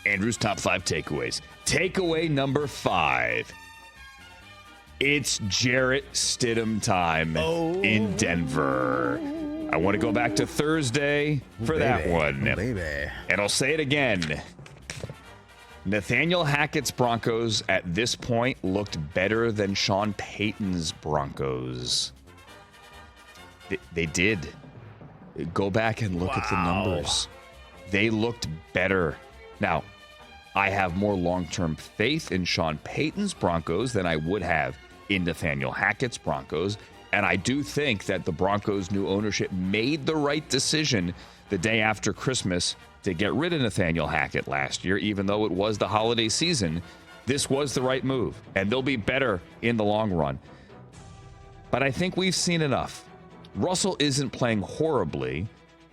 Andrew's top 5 takeaways. Takeaway number 5. It's Jarrett Stidham time in Denver. I want to go back to Thursday for that one. And I'll say it again. Nathaniel Hackett's Broncos at this point looked better than Sean Payton's Broncos. They did. Go back and look at the numbers. They looked better. Now, I have more long-term faith in Sean Payton's Broncos than I would have in Nathaniel Hackett's Broncos. And I do think that the Broncos' new ownership made the right decision the day after Christmas to get rid of Nathaniel Hackett last year, even though it was the holiday season. This was the right move, and they'll be better in the long run. But I think we've seen enough. Russell isn't playing horribly,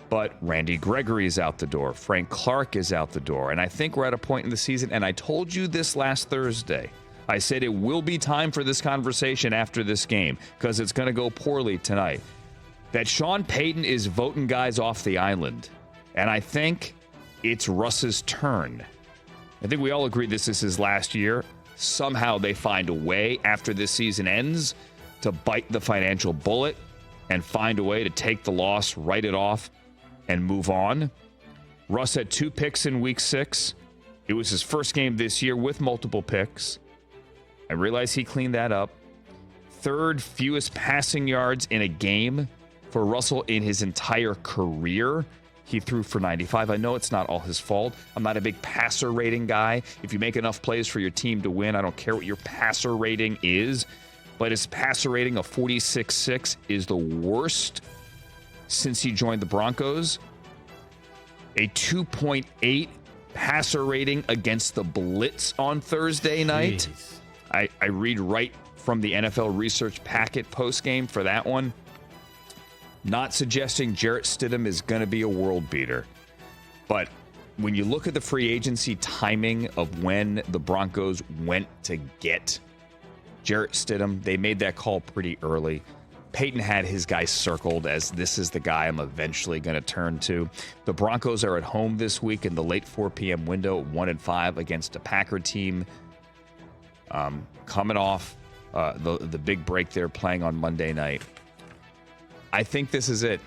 but Randy Gregory is out the door. Frank Clark is out the door. And I think we're at a point in the season, and I told you this last Thursday. I said it will be time for this conversation after this game because it's going to go poorly tonight. That Sean Payton is voting guys off the island. And I think it's Russ's turn. I think we all agree this is his last year. Somehow they find a way after this season ends to bite the financial bullet and find a way to take the loss, write it off, and move on. Russ had 2 picks in week 6. It was his first game this year with multiple picks. I realize he cleaned that up. 3rd fewest passing yards in a game for Russell in his entire career. He threw for 95. I know it's not all his fault. I'm not a big passer rating guy. If you make enough plays for your team to win, I don't care what your passer rating is. But his passer rating of 46.6 is the worst since he joined the Broncos. A 2.8 passer rating against the blitz on Thursday night. I read right from the NFL research packet postgame for that one. Not suggesting Jarrett Stidham is going to be a world beater. But when you look at the free agency timing of when the Broncos went to get Jarrett Stidham, they made that call pretty early. Peyton had his guy circled as this is the guy I'm eventually going to turn to. The Broncos are at home this week in the late 4 p.m. window, 1-5 against a Packer team. Coming off the big break they're playing on Monday night. I think this is it.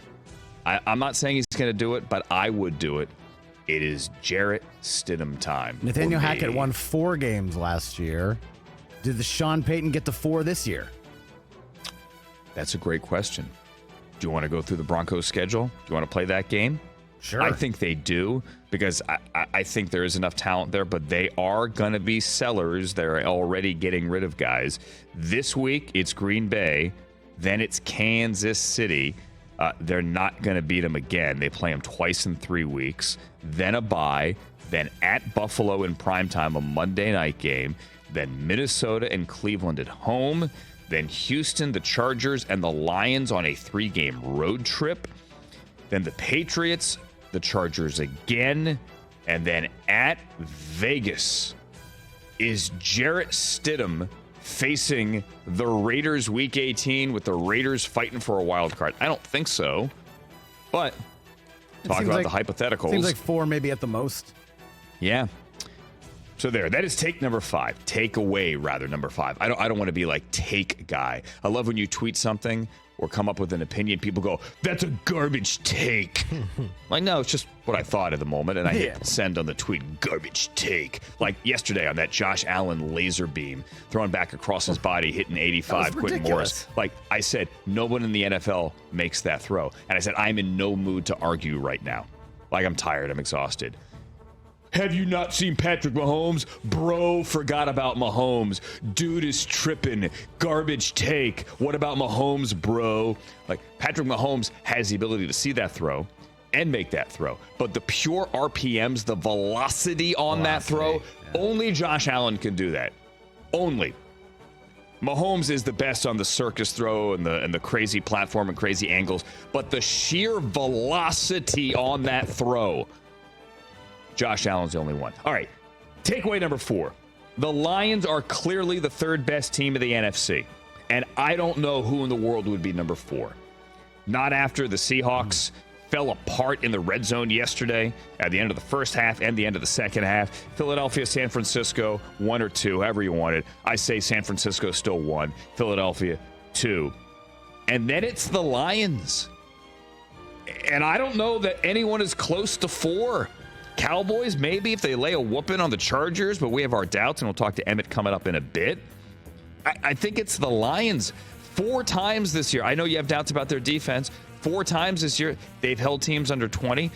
I'm not saying he's going to do it, but I would do it. It is Jarrett Stidham time. Nathaniel Hackett won 4 games last year. Did the Sean Payton get to 4 this year? That's a great question. Do you want to go through the Broncos schedule? Do you want to play that game? Sure. I think they do because I think there is enough talent there, but they are going to be sellers. They're already getting rid of guys. This week, it's Green Bay. Then it's Kansas City. They're not going to beat them again. They play them twice in 3 weeks. Then a bye. Then at Buffalo in primetime, a Monday night game. Then Minnesota and Cleveland at home. Then Houston, the Chargers, and the Lions on a 3-game road trip. Then the Patriots, the Chargers again. And then at Vegas is Jarrett Stidham facing the Raiders week 18 with the Raiders fighting for a wild card. I don't think so. But talk about the hypotheticals. Seems like 4 maybe at the most. Yeah. So there, that is take number 5. Take away, rather, number 5. I don't want to be like take guy. I love when you tweet something or come up with an opinion, people go, that's a garbage take. Like, no, it's just what I thought at the moment, and I hit send on the tweet, garbage take. Like yesterday on that Josh Allen laser beam, throwing back across his body, hitting 85, Quentin Morris. Like I said, no one in the NFL makes that throw. And I said, I'm in no mood to argue right now. Like, I'm tired, I'm exhausted. Have you not seen Patrick Mahomes? Bro, forgot about Mahomes. Dude is tripping. Garbage take. What about Mahomes, bro? Like, Patrick Mahomes has the ability to see that throw and make that throw. But the pure RPMs, the velocity on that throw, only Josh Allen can do that. Only. Mahomes is the best on the circus throw and the crazy platform and crazy angles. But the sheer velocity on that throw, Josh Allen's the only one. All right, takeaway number 4. The Lions are clearly the 3rd best team of the NFC. And I don't know who in the world would be number 4. Not after the Seahawks fell apart in the red zone yesterday at the end of the first half and the end of the second half. Philadelphia, San Francisco, 1 or 2, however you want it. I say San Francisco still 1, Philadelphia 2. And then it's the Lions. And I don't know that anyone is close to 4. Cowboys, maybe, if they lay a whooping on the Chargers, but we have our doubts, and we'll talk to Emmett coming up in a bit. I think it's the Lions. 4 times this year. I know you have doubts about their defense. 4 times this year, they've held teams under 20.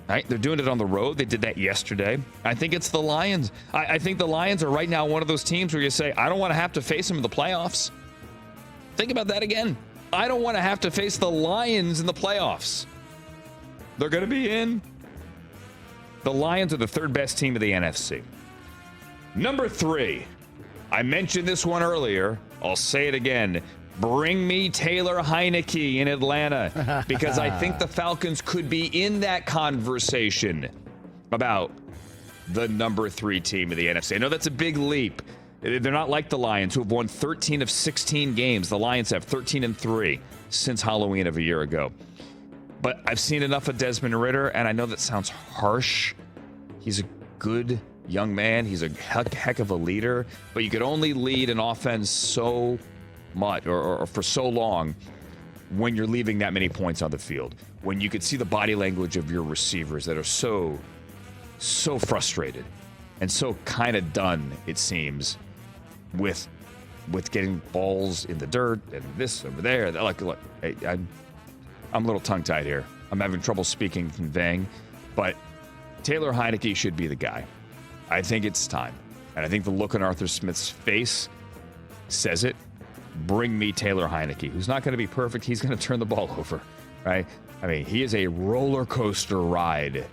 Right? They're doing it on the road. They did that yesterday. I think it's the Lions. I think the Lions are right now one of those teams where you say, I don't want to have to face them in the playoffs. Think about that again. I don't want to have to face the Lions in the playoffs. They're going to be in. The Lions are the 3rd best team of the NFC. Number 3. I mentioned this one earlier. I'll say it again. Bring me Taylor Heineke in Atlanta, because I think the Falcons could be in that conversation about the number 3 team of the NFC. I know that's a big leap. They're not like the Lions, who have won 13 of 16 games. The Lions have 13-3 since Halloween of a year ago. But I've seen enough of Desmond Ridder, and I know that sounds harsh. He's a good young man. He's a heck of a leader. But you could only lead an offense so much or for so long when you're leaving that many points on the field, when you could see the body language of your receivers that are so frustrated and so kind of done, it seems, with getting balls in the dirt and this over there. Look, hey, I'm a little tongue-tied here. I'm having trouble speaking, conveying, but Taylor Heineke should be the guy. I think it's time, and I think the look on Arthur Smith's face says it. Bring me Taylor Heineke, who's not going to be perfect. He's going to turn the ball over, right? I mean, he is a roller coaster ride,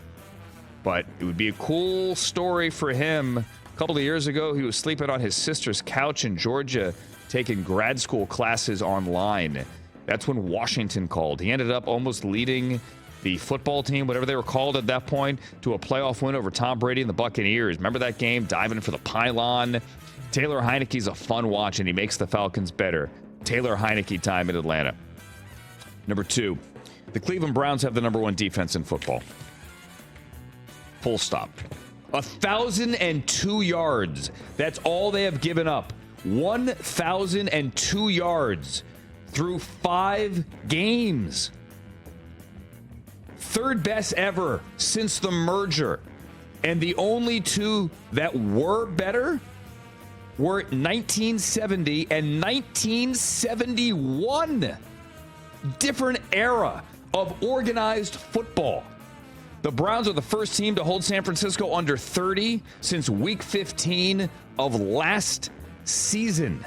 but it would be a cool story for him. A couple of years ago, he was sleeping on his sister's couch in Georgia, taking grad school classes online. That's when Washington called. He ended up almost leading the football team, whatever they were called at that point, to a playoff win over Tom Brady and the Buccaneers. Remember that game? Diving for the pylon. Taylor Heineke's a fun watch, and he makes the Falcons better. Taylor Heineke time in Atlanta. Number 2, the Cleveland Browns have the number 1 defense in football. Full stop. 1,002 yards. That's all they have given up. 1,002 yards through 5 games. 3rd best ever since the merger. And the only 2 that were better were 1970 and 1971. Different era of organized football. The Browns are the first team to hold San Francisco under 30 since week 15 of last season.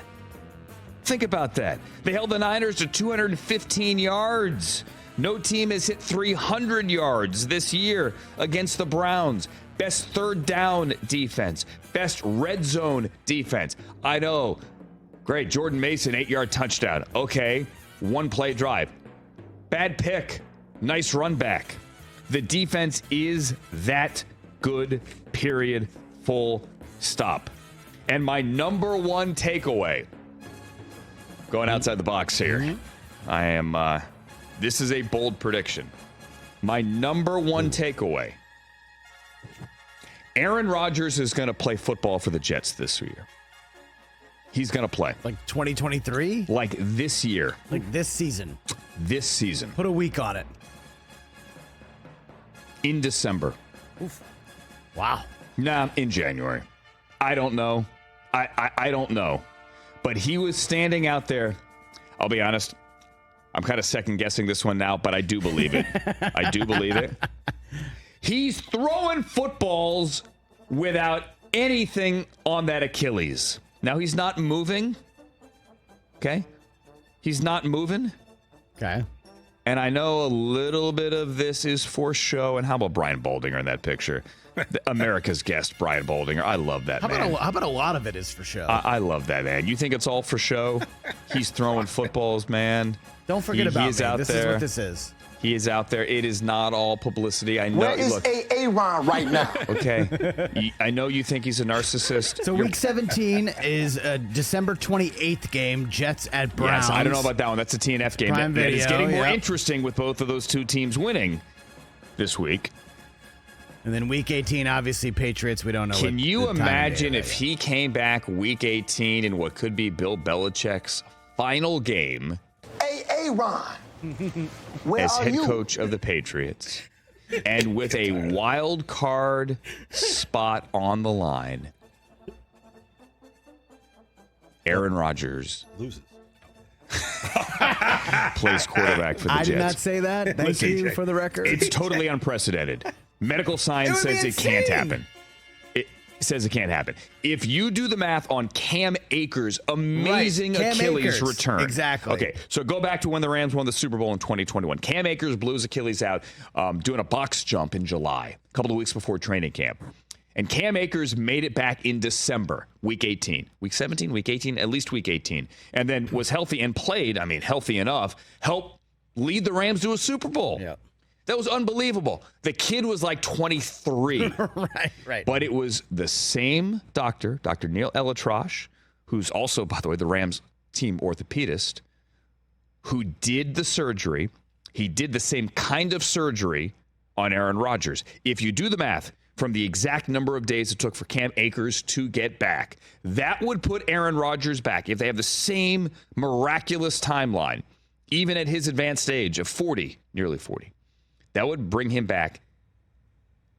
Think about that. They held the Niners to 215 yards. No team has hit 300 yards this year against the Browns. Best 3rd down defense. Best red zone defense. I know. Great. Jordan Mason, 8-yard touchdown. Okay. 1-play drive. Bad pick. Nice run back. The defense is that good, period, full stop. And my number 1 takeaway, going outside the box here, I am, this is a bold prediction. My number 1 takeaway, Aaron Rodgers is going to play football for the Jets this year. He's going to play. Like 2023? Like this year. Like this season. This season. Put a week on it. In December. Oof. Wow. Nah, in January. I don't know. I don't know. But he was standing out there. I'll be honest. I'm kind of second guessing this one now, but I do believe it. I do believe it. He's throwing footballs without anything on that Achilles. Now, he's not moving. Okay? He's not moving. Okay. And I know a little bit of this is for show. And how about Brian Baldinger in that picture? America's guest, Brian Baldinger. I love that man. How about a lot of it is for show? I love that man. You think it's all for show? He's throwing footballs, man. Don't forget about he's me. Out this there. is what this is. He is out there. It is not all publicity. I know. Where is Aaron right now? Okay. I know you think he's a narcissist. So Week 17 is a December 28th game, Jets at Browns. Yes, I don't know about that one. That's a TNF game. Prime That is Video, getting more yep. interesting with both of those two teams winning this week. And then Week 18, obviously, Patriots. We don't know. Can what you the time of imagine day if is. he came back Week 18 in what could be Bill Belichick's final game Hey, Aaron. Where as are head you? coach of the Patriots, and with a wild card spot on the line, Aaron Rodgers Loses. plays quarterback for the Jets. I did not say that. Thank Listen, you Jay, for the record. It's totally unprecedented. Medical science It would be says it can't insane. happen. It says it can't happen. If you do the math on Cam Akers' amazing Cam Achilles Akers. return. Exactly. Okay, so go back to when the Rams won the Super Bowl in 2021. Cam Akers blew his Achilles out doing a box jump in July, a couple of weeks before training camp. And Cam Akers made it back in December, Week 18. Week 17, Week 18, at least Week 18. And then was healthy and played, healthy enough, helped lead the Rams to a Super Bowl. Yep. That was unbelievable. The kid was like 23. right. But it was the same doctor, Dr. Neil Elatrosh, who's also, by the way, the Rams team orthopedist, who did the surgery. He did the same kind of surgery on Aaron Rodgers. If you do the math from the exact number of days it took for Cam Akers to get back, that would put Aaron Rodgers back, if they have the same miraculous timeline, even at his advanced age of 40, nearly 40. That would bring him back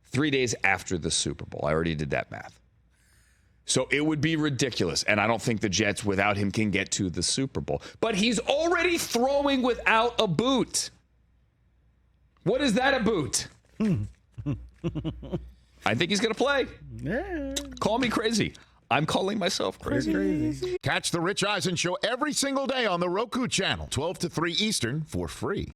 3 days after the Super Bowl. I already did that math. So it would be ridiculous. And I don't think the Jets without him can get to the Super Bowl. But he's already throwing without a boot. What is that a boot? I think he's going to play. Yeah. Call me crazy. I'm calling myself crazy. Catch the Rich Eisen Show every single day on the Roku channel, 12 to 3 Eastern, for free.